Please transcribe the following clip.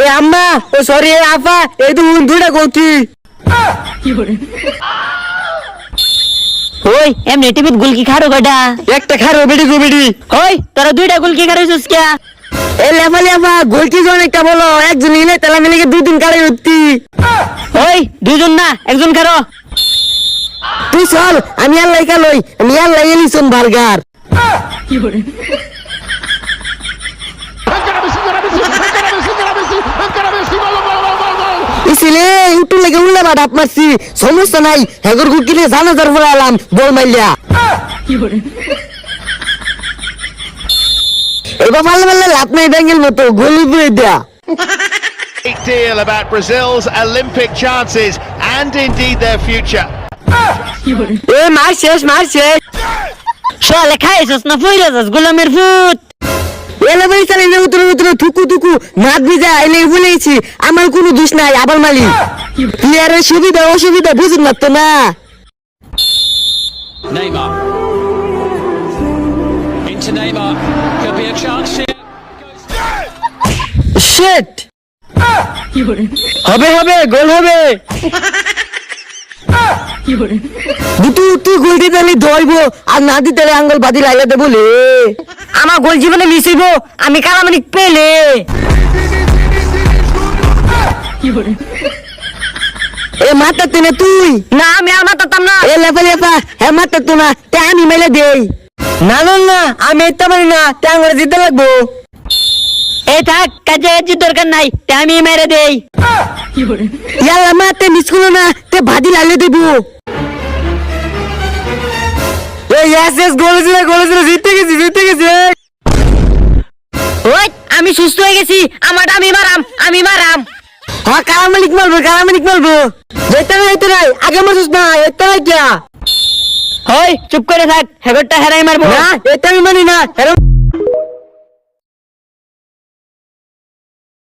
এ আম্মা ও সরি এ আফা এই তো দুইটা গতি ওই এমনি টিভিত গুলকি খারো গডা একটা খারো বেডি গো বেডি ওই তোরা দুইটা গুলকি খারোছিস কে এ লেফা লেফা গোলকি জন একটা বলো একজন ইলে তেলা মিলে দুই দিন কাড়াই উঠতি ওই দুইজন না একজন খারো তুই চল আমি আর লাইকা লই আমি আর লাইলিছন বার্গার ইসিলে উঠু লেগে উল্লা বাট আপ মারছি সমস্যা নাই হেগর গুকিলে জানাজার পরে আলাম বল মাইলিয়া এবার ভালো ভালো লাভ নাই ব্যাঙ্গেল মতো গোলি পুরে দেয়া Big deal about Brazil's Olympic chances and indeed their future. এ মার শেষ শালা খাইছস না ফইরাছস গোলামের ফুট এলে ভাই চালে উতরে উতরে থুকু থুকু নাক ভিজা এলে বলেছি আমার কোনো দোষ নাই আবার মালিক প্লেয়ারের সুবিধা অসুবিধা বুঝুন না তো না Neymar. Into Neymar. Could be a chance here. শিট হবে হবে গোল হবে তুই গোল দিতে ধরবো আর না দিতে আঙ্গুল বাদি লাইলে দেবো লে আমার গোল জীবনে মিস হইব আমি কালামানিক পেলে এ মারতে তুই না তুই না আমি আর মাতাতাম না এ লেফা লেফা হ্যাঁ মারতে তো না তে আমি মেলে দেই না না না আমি এটা পারি না তে আঙ্গুল দিতে লাগবো এই থাক কাজে দরকার নাই তে আমি মেরে দেই ইয়াল্লা মারতে মিস করো না তে বাদি লাইলে দেবো এস গোল ছিল জিতে গেছি ওই আমি সুস্থ হয়ে গেছি আমার আমি মারাম হ্যাঁ কারামালিক মারবো যেতে নাই আগে মারছিস না এতে নাই কিয়া ওই চুপ করে থাক হেগরটা হেরাই মারবো না এটা আমি মানি না